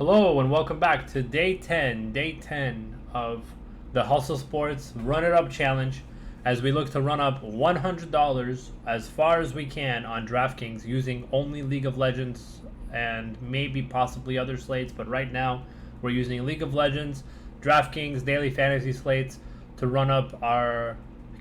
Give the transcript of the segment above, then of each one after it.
Hello and welcome back to day 10 of the Hustlesports Run It Up challenge as we look to run up $100 as far as we can on DraftKings using only League of Legends and maybe possibly other slates, but right now we're using League of Legends, DraftKings, daily fantasy slates to run up our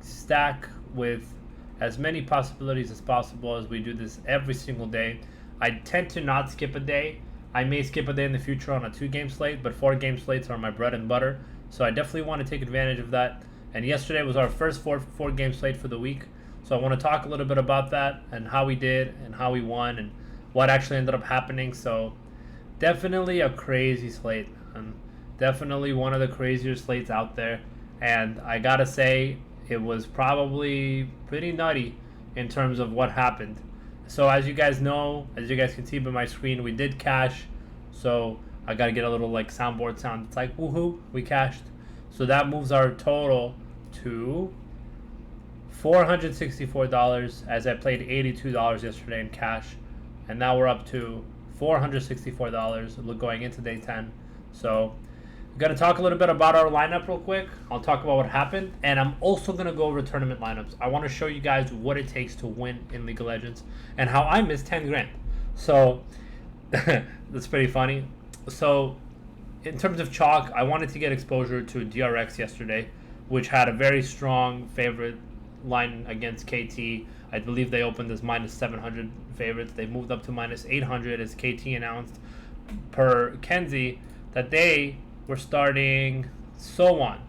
stack with as many possibilities as possible as we do this every single day. I tend to not skip a day. I may skip a day in the future on a 2-game slate, but 4-game slates are my bread and butter. So I definitely want to take advantage of that. And yesterday was our first four-game slate for the week. So I want to talk a little bit about that and how we did and how we won and what actually ended up happening. So definitely a crazy slate. And definitely one of the crazier slates out there. And I got to say, it was probably pretty nutty in terms of what happened. So as you guys know, as you guys can see by my screen, we did cash. So I got to get a little like soundboard sound. It's like, woohoo, we cashed. So that moves our total to $464 as I played $82 yesterday in cash. And now we're up to $464 going into day 10. So I'm going to talk a little bit about our lineup real quick. I'll talk about what happened. And I'm also going to go over tournament lineups. I want to show you guys what it takes to win in League of Legends and how I missed 10 grand. So that's pretty funny. So in terms of chalk, I wanted to get exposure to DRX yesterday, which had a very strong favorite line against KT. I believe they opened as minus 700 favorites. They moved up to minus 800 as KT announced per Kenzie that they were starting So On.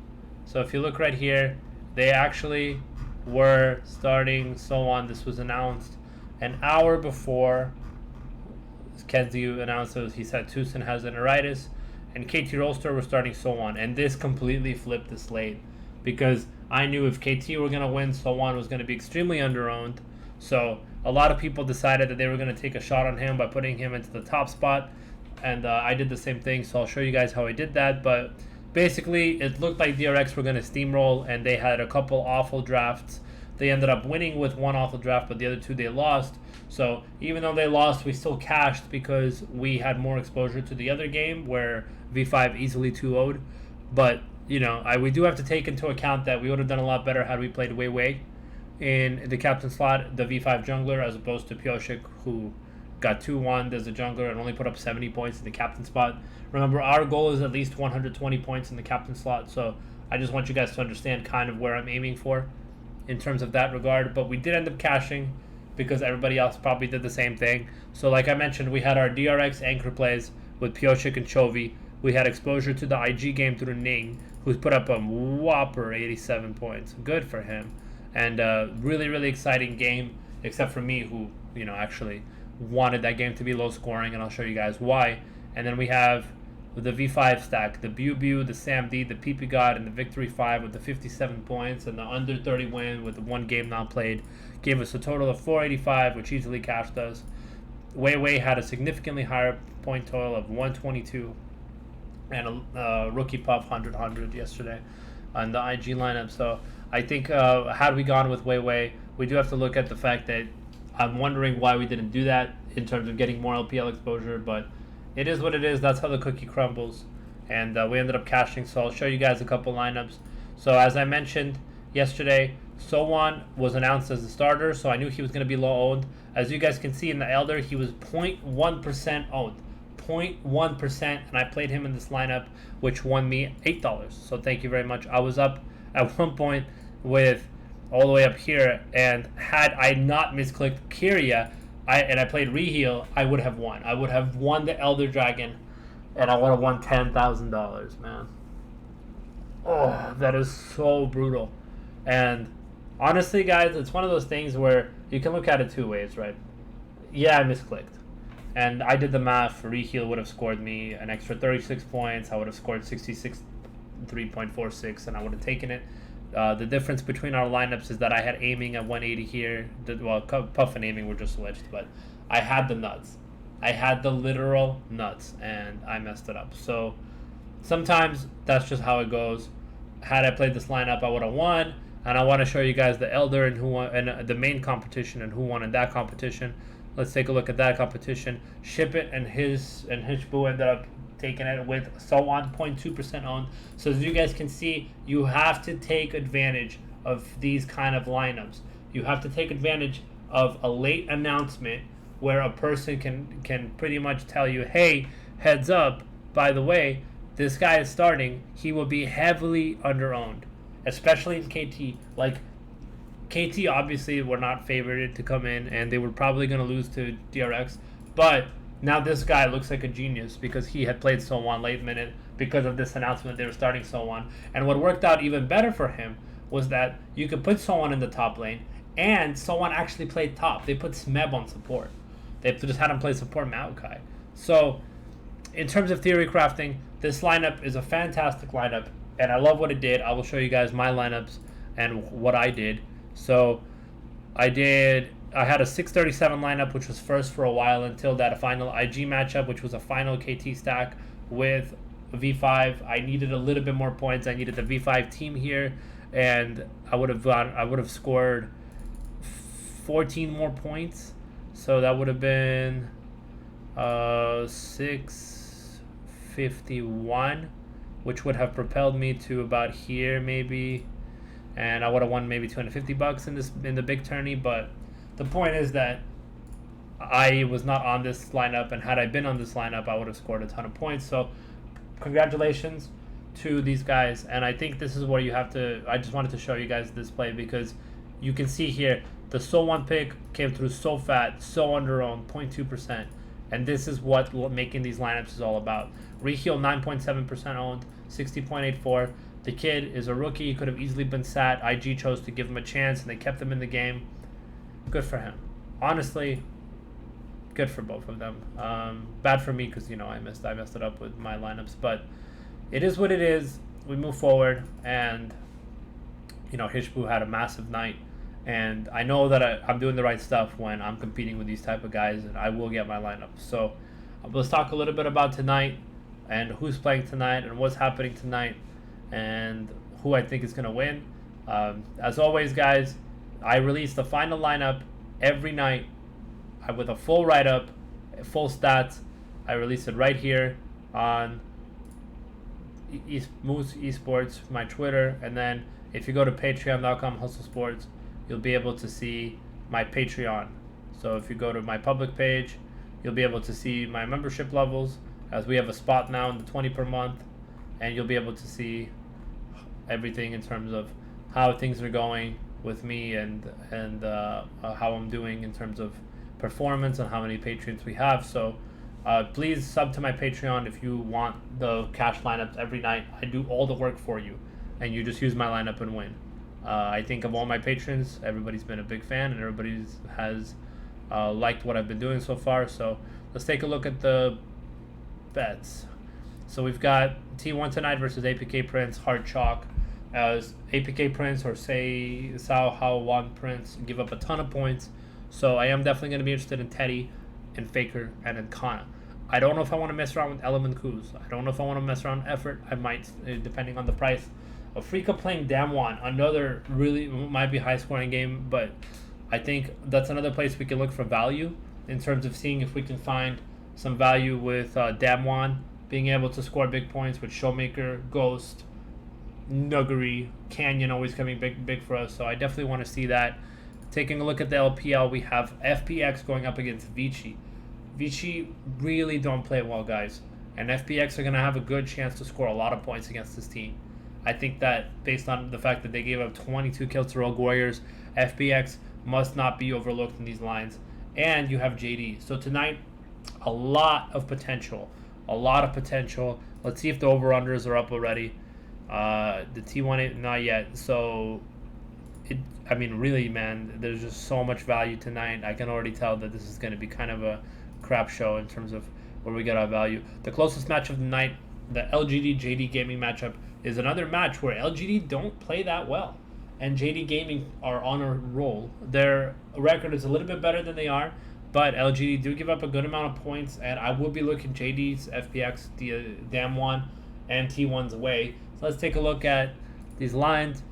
So if you look right here, they actually were starting So On. This was announced an hour before Kenzie announced it. He said Tucson has an neuritis, and KT Roaster were starting So On. And this completely flipped the slate because I knew if KT were going to win, So On was going to be extremely underowned. So a lot of people decided that they were going to take a shot on him by putting him into the top spot. And I did the same thing, so I'll show you guys how I did that. But basically, it looked like DRX were going to steamroll, and they had a couple awful drafts. They ended up winning with one awful draft, but the other two they lost. So even though they lost, we still cashed because we had more exposure to the other game where V5 easily 2-0'd. But, you know, we do have to take into account that we would have done a lot better had we played Wei Wei in the captain slot, the V5 jungler, as opposed to Pioshik, who got 2-1 as a jungler and only put up 70 points in the captain spot. Remember, our goal is at least 120 points in the captain slot, so I just want you guys to understand kind of where I'm aiming for in terms of that regard. But we did end up cashing because everybody else probably did the same thing. So like I mentioned, we had our DRX anchor plays with Pioshik and Chovy. We had exposure to the IG game through Ning, who's put up a whopper 87 points. Good for him. And really, really exciting game, except for me, who, you know, actually wanted that game to be low scoring, and I'll show you guys why. And then we have the V5 stack, the Bew, the Sam D, the PP God, and the Victory 5 with the 57 points, and the under 30 win with the one game not played gave us a total of 485, which easily cashed us. Wei Wei had a significantly higher point total of 122, and a rookie puff 100 yesterday on the IG lineup. So I think had we gone with Wei Wei, we do have to look at the fact that I'm wondering why we didn't do that in terms of getting more LPL exposure, but it is what it is. That's how the cookie crumbles. And we ended up cashing, so I'll show you guys a couple lineups. So as I mentioned yesterday, So On was announced as the starter, so I knew he was going to be low owned. As you guys can see in the Elder, he was 0.1% owned. 0.1%, and I played him in this lineup, which won me $8. So thank you very much. I was up at one point with all the way up here, and had I not misclicked Kyria and I played Reheal, I would have won. I would have won the Elder Dragon, and I would have won $10,000, man. Oh, that is so brutal. And honestly, guys, it's one of those things where you can look at it two ways, right? Yeah, I misclicked. And I did the math. Reheal would have scored me an extra 36 points. I would have scored 63.46, and I would have taken it. The difference between our lineups is that I had aiming at 180 here. Well, Puff and aiming were just switched, but I had the nuts. I had the literal nuts, and I messed it up. So sometimes that's just how it goes. Had I played this lineup, I would have won. And I want to show you guys the Elder and who won, and the main competition and who won in that competition. Let's take a look at that competition. Ship It and Hishbu ended up taking it with so on 0.2% owned. So as you guys can see, you have to take advantage of these kind of lineups. You have to take advantage of a late announcement where a person can pretty much tell you, hey, heads up, by the way, this guy is starting. He will be heavily underowned, especially in KT. Like, KT obviously were not favored to come in, and they were probably going to lose to DRX. But now this guy looks like a genius because he had played So1 late minute because of this announcement they were starting So1. And what worked out even better for him was that you could put So1 in the top lane, and So1 actually played top. They put Smeb on support. They just had him play support Maokai. So in terms of theory crafting, this lineup is a fantastic lineup, and I love what it did. I will show you guys my lineups and what I did. So I had a 637 lineup, which was first for a while until that final IG matchup, which was a final KT stack with V5. I needed a little bit more points. I needed the V5 team here, and I would have scored 14 more points. So that would have been 651, which would have propelled me to about here maybe, and I would have won maybe $250 in the big tourney. But the point is that I was not on this lineup, and had I been on this lineup, I would have scored a ton of points. So congratulations to these guys, and I think this is where you have to. I just wanted to show you guys this play because you can see here the So1 pick came through so fat, so underowned, 0.2%, and this is what making these lineups is all about. Reheal 9.7% owned, 60.84. The kid is a rookie. He could have easily been sat. IG chose to give him a chance, and they kept him in the game. Good for him. Honestly, good for both of them. Bad for me because I messed it up with my lineups, but it is what it is. We move forward, and Hishbu had a massive night, and I know that I'm doing the right stuff when I'm competing with these type of guys, and I will get my lineup. So let's talk a little bit about tonight and who's playing tonight and what's happening tonight and who I think is going to win. As always, guys, I release the final lineup every night with a full write-up, full stats. I release it right here on Moose Esports, my Twitter, and then if you go to patreon.com Hustlesports, you'll be able to see my Patreon. So if you go to my public page, you'll be able to see my membership levels, as we have a spot now in the 20 per month, and you'll be able to see everything in terms of how things are going with me and how I'm doing in terms of performance and how many patrons we have. So please sub to my Patreon if you want the cash lineups every night. I do all the work for you, and you just use my lineup and win. I think of all my patrons, everybody's been a big fan, and everybody has liked what I've been doing so far. So let's take a look at the bets. So we've got T1 tonight versus APK Prince, hard chalk. As APK Prince or say Sao Hao Wan Prince give up a ton of points. So I am definitely going to be interested in Teddy and Faker and in Kana. I don't know if I want to mess around with Element Kuz. I don't know if I want to mess around with Effort. I might, depending on the price. Afrika playing Damwon, another really might be high scoring game, but I think that's another place we can look for value in terms of seeing if we can find some value with Damwon being able to score big points with Showmaker, Ghost, Nuggery, Canyon always coming big for us. So I definitely want to see that. Taking a look at the LPL, we have FPX going up against Vici. Vici really don't play well, guys, and FPX are going to have a good chance to score a lot of points against this team. I think that based on the fact that they gave up 22 kills to Rogue Warriors, FPX must not be overlooked in these lines. And you have JD. So tonight, a lot of potential. Let's see if the over-unders are up already. The T1, not yet. So, really, man, there's just so much value tonight. I can already tell that this is going to be kind of a crap show in terms of where we get our value. The closest match of the night, the LGD-JD Gaming matchup, is another match where LGD don't play that well, and JD Gaming are on a roll. Their record is a little bit better than they are, but LGD do give up a good amount of points, and I will be looking JD's, FPX, Damwon, and T1's away. So let's take a look at these lines.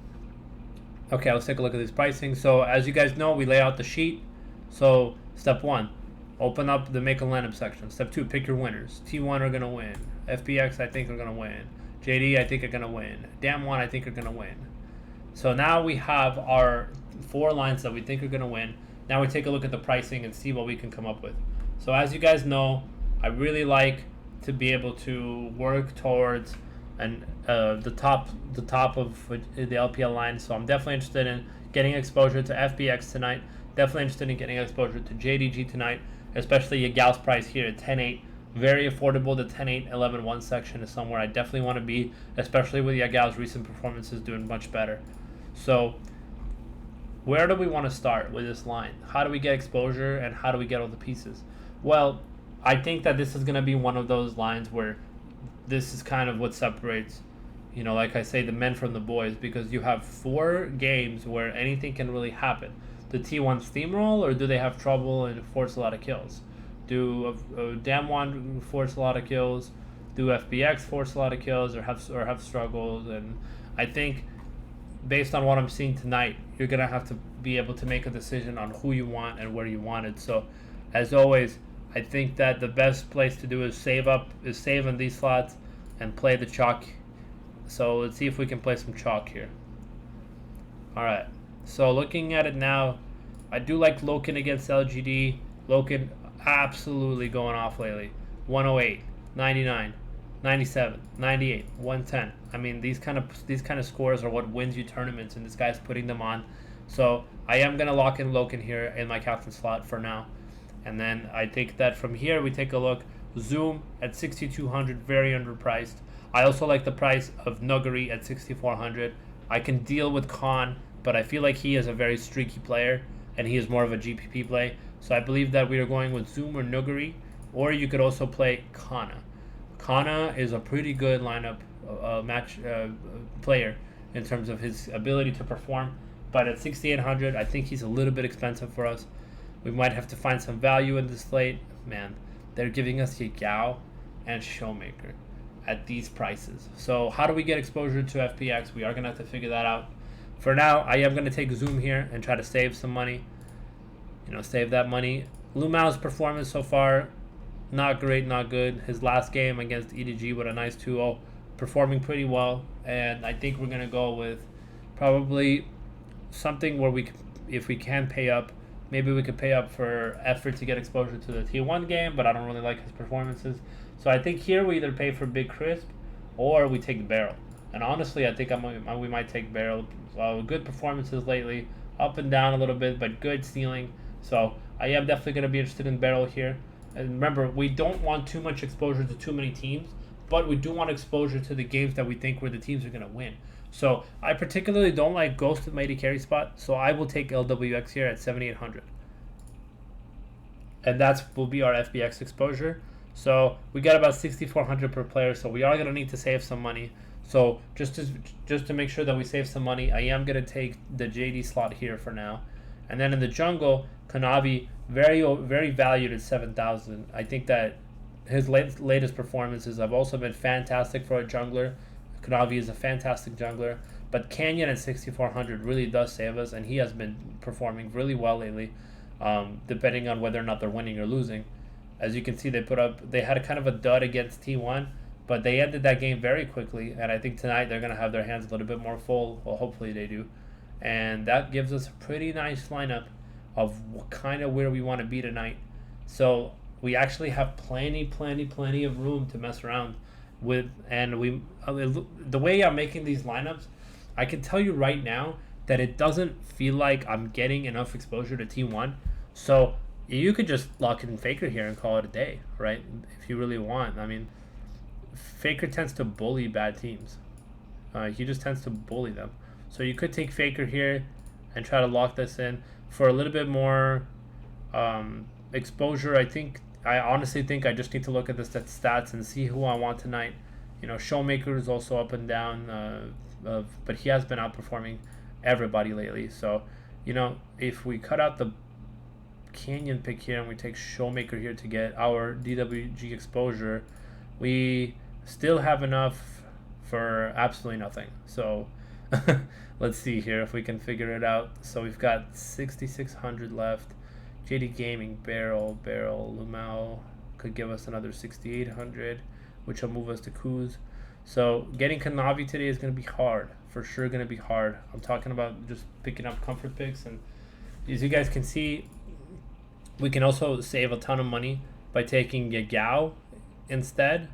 Okay, let's take a look at this pricing. So as you guys know, we lay out the sheet. So step one, Open up the make a lineup section. Step 2, pick your winners. T1 are going to win. FBX, I think, are going to win. JD, I think, are going to win. Damn One, I think, are going to win. So now we have our 4 lines that we think are going to win. Now we take a look at the pricing and see what we can come up with. So as you guys know, I really like to be able to work towards the top of the LPL line. So I'm definitely interested in getting exposure to FBX tonight. Definitely interested in getting exposure to JDG tonight, especially Yagal's price here at 10.8. Very affordable. The 10.8, 11.1 section is somewhere I definitely want to be, especially with Yagal's recent performances doing much better. So where do we want to start with this line? How do we get exposure and how do we get all the pieces? Well, I think that this is going to be one of those lines where this is kind of what separates, like I say, the men from the boys, because you have 4 games where anything can really happen. The T1 steamroll, or do they have trouble and force a lot of kills? Do Damwon force a lot of kills? Do FBX force a lot of kills, or have struggles? And I think, based on what I'm seeing tonight, you're gonna have to be able to make a decision on who you want and where you want it. So, as always, I think that the best place to do is save in these slots and play the chalk. So let's see if we can play some chalk here. All right. So looking at it now, I do like Loken against LGD. Loken absolutely going off lately. 108, 99, 97, 98, 110. I mean, these kind of scores are what wins you tournaments, and this guy's putting them on. So I am gonna lock in Loken here in my captain slot for now. And then I think that from here we take a look. Zoom at 6,200, very underpriced. I also like the price of Nuggery at 6,400. I can deal with Khan, but I feel like he is a very streaky player, and he is more of a GPP play. So I believe that we are going with Zoom or Nuggery, or you could also play Kana. Kana is a pretty good lineup player in terms of his ability to perform, but at 6,800, I think he's a little bit expensive for us. We might have to find some value in this slate. Man, they're giving us Yagao and Showmaker at these prices. So how do we get exposure to FPX? We are going to have to figure that out. For now, I am going to take Zoom here and try to save some money. Save that money. Lumao's performance so far, not great, not good. His last game against EDG with a nice 2-0, performing pretty well. And I think we're going to go with probably something where if we can pay up, maybe we could pay up for effort to get exposure to the T1 game, but I don't really like his performances. So I think here we either pay for Big Crisp or we take Barrel. And honestly, I think we might take Barrel. Good performances lately, up and down a little bit, but good ceiling. So I am definitely going to be interested in Barrel here. And remember, we don't want too much exposure to too many teams, but we do want exposure to the games that we think where the teams are going to win. So I particularly don't like Ghost with my AD carry spot, so I will take LWX here at 7,800. And that will be our FBX exposure. So we got about 6,400 per player, so we are going to need to save some money. So just to make sure that we save some money, I am going to take the JD slot here for now. And then in the jungle, Kanavi, very valued at 7,000. I think that his latest performances have also been fantastic for a jungler. Kanavi is a fantastic jungler, but Canyon at 6,400 really does save us, and he has been performing really well lately, depending on whether or not they're winning or losing. As you can see, they had a kind of a dud against T1, but they ended that game very quickly, and I think tonight they're going to have their hands a little bit more full. Well, hopefully they do. And that gives us a pretty nice lineup of kind of where we want to be tonight. So we actually have plenty of room to mess around with, and the way I'm making these lineups, I can tell you right now that it doesn't feel like I'm getting enough exposure to T1. So you could just lock in Faker here and call it a day, right? If you really want. I mean, Faker tends to bully bad teams. He just tends to bully them. So you could take Faker here and try to lock this in for a little bit more exposure. I honestly think I just need to look at the stats and see who I want tonight. Showmaker is also up and down, but he has been outperforming everybody lately. So, if we cut out the Canyon pick here and we take Showmaker here to get our DWG exposure, we still have enough for absolutely nothing. So let's see here if we can figure it out. So we've got 6,600 left. JD Gaming, Barrel, Lumao could give us another 6,800, which will move us to Kuz. So getting Kanavi today is going to be hard. For sure going to be hard. I'm talking about just picking up comfort picks. And as you guys can see, we can also save a ton of money by taking Yagao instead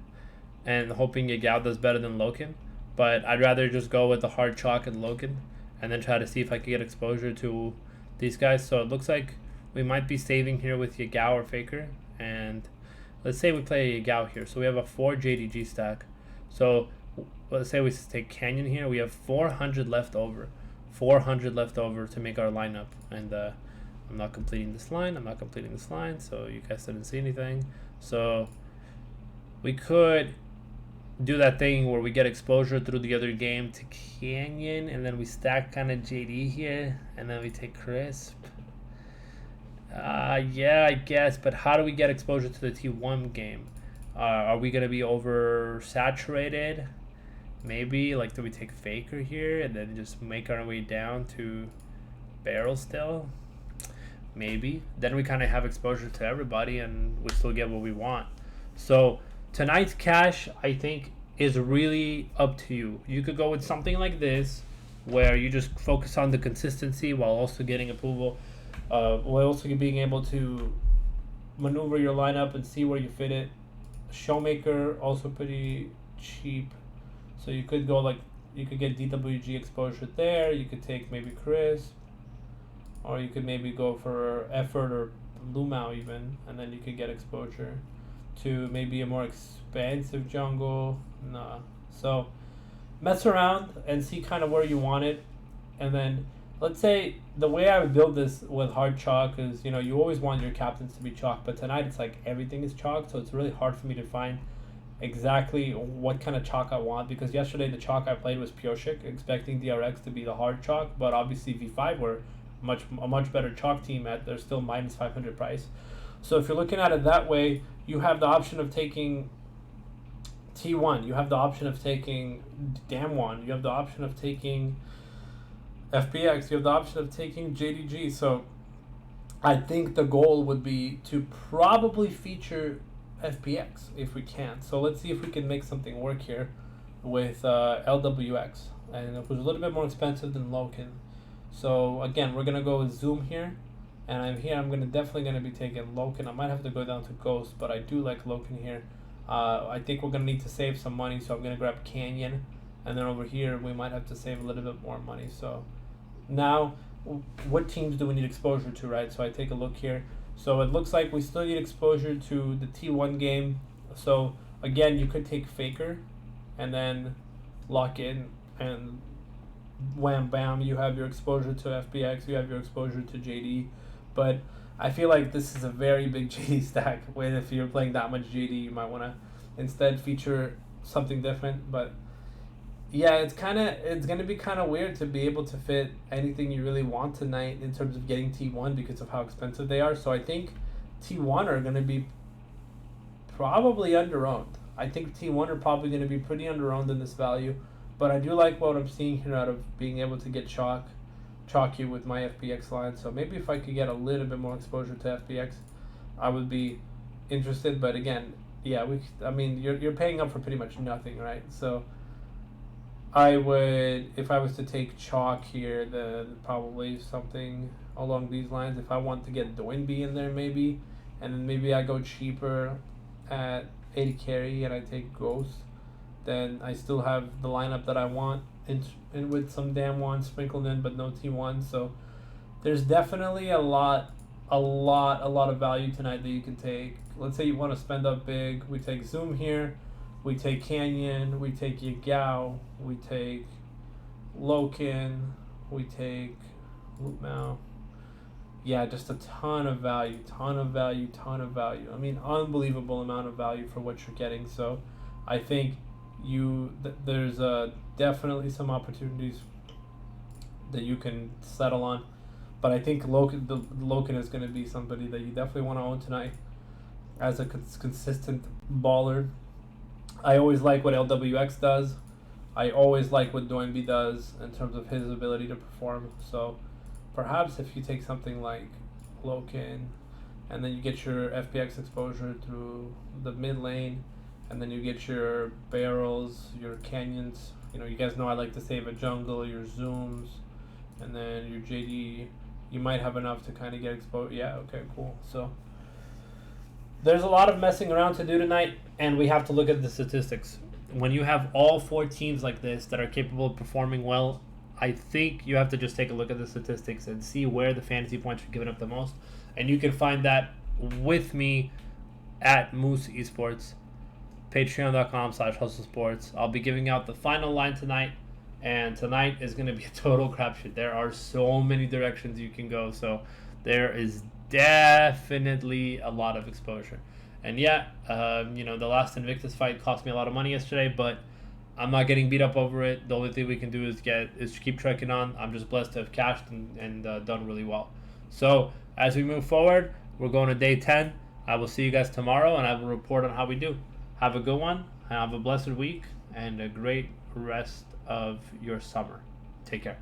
and hoping Yagao does better than Loken. But I'd rather just go with the hard chalk and Loken and then try to see if I could get exposure to these guys. So it looks like we might be saving here with Yagao or Faker. And let's say we play Yagao here. So we have a 4 JDG stack. So let's say we take Canyon here. We have 400 left over. 400 left over to make our lineup. And I'm not completing this line. So you guys didn't see anything. So we could do that thing where we get exposure through the other game to Canyon, and then we stack kind of JD here, and then we take Crisp. Yeah, I guess, but how do we get exposure to the T1 game? Are we going to be oversaturated? Maybe, like, do we take Faker here and then just make our way down to Barrel still? Maybe. Then we kind of have exposure to everybody and we still get what we want. So tonight's cash, I think, is really up to you. You could go with something like this, where you just focus on the consistency while also getting approval, while also being able to maneuver your lineup and see where you fit it. Showmaker, also pretty cheap. So you could go like, you could get DWG exposure there. You could take maybe Crisp, or you could maybe go for Effort or Lumao even, and then you could get exposure to maybe a more expensive jungle. Nah. So mess around and see kind of where you want it. And then let's say the way I would build this with hard chalk is, you know, you always want your captains to be chalk, but tonight it's like everything is chalk, so it's really hard for me to find exactly what kind of chalk I want, because yesterday the chalk I played was Pioshik, expecting DRX to be the hard chalk, but obviously V5 were a much better chalk team at, they're still minus 500 price. So if you're looking at it that way, you have the option of taking T1, you have the option of taking Damwon, you have the option of taking FPX, you have the option of taking JDG. So I think the goal would be to probably feature FPX if we can. So let's see if we can make something work here with LWX, and it was a little bit more expensive than Loken. So again, we're gonna go with Zoom here, and I'm definitely gonna be taking Loken. I might have to go down to Ghost, but I do like Loken here. I think we're gonna need to save some money, so I'm gonna grab Canyon, and then over here we might have to save a little bit more money. So now, what teams do we need exposure to, right? So I take a look here. So it looks like we still need exposure to the T1 game. So again, you could take Faker and then lock in, and wham bam, you have your exposure to FBX, you have your exposure to JD. But I feel like this is a very big JD stack, where if you're playing that much JD, you might want to instead feature something different. But yeah, it's gonna be kind of weird to be able to fit anything you really want tonight in terms of getting T1 because of how expensive they are. So I think T1 are gonna be probably under-owned. I think T1 are probably gonna be pretty under-owned in this value, but I do like what I'm seeing here out of being able to get chalky with my FPX line. So maybe if I could get a little bit more exposure to FPX, I would be interested. But again, yeah, you're paying up for pretty much nothing, right? So I would, if I was to take chalk here, probably something along these lines. If I want to get Doinby in there maybe, and then maybe I go cheaper at 80 carry and I take Ghost, then I still have the lineup that I want in with some Damwon sprinkled in, but no T1. So there's definitely a lot of value tonight that you can take. Let's say you want to spend up big. We take Zoom here. We take Canyon, we take Yagao, we take Loken, we take Lumao. Yeah, just a ton of value. I mean, unbelievable amount of value for what you're getting. So I think there's definitely some opportunities that you can settle on. But I think Loken is going to be somebody that you definitely want to own tonight as a consistent baller. I always like what LWX does. I always like what Doinby does in terms of his ability to perform. So perhaps if you take something like Loken, and then you get your FPX exposure through the mid lane, and then you get your barrels, your canyons. You know, you guys know I like to save a jungle, your zooms, and then your JD. You might have enough to kind of get exposed. Yeah, okay, cool. So there's a lot of messing around to do tonight, and we have to look at the statistics. When you have all 4 teams like this that are capable of performing well, I think you have to just take a look at the statistics and see where the fantasy points are giving up the most. And you can find that with me at Moose Esports, patreon.com/hustlesports. I'll be giving out the final line tonight, and tonight is going to be a total crapshoot. There are so many directions you can go, so there is definitely a lot of exposure. And yeah, the last Invictus fight cost me a lot of money yesterday, but I'm not getting beat up over it. The only thing we can do is keep trekking on. I'm just blessed to have cashed and done really well. So as we move forward, we're going to day 10. I will see you guys tomorrow, and I will report on how we do. Have a good one. Have a blessed week and a great rest of your summer. Take care.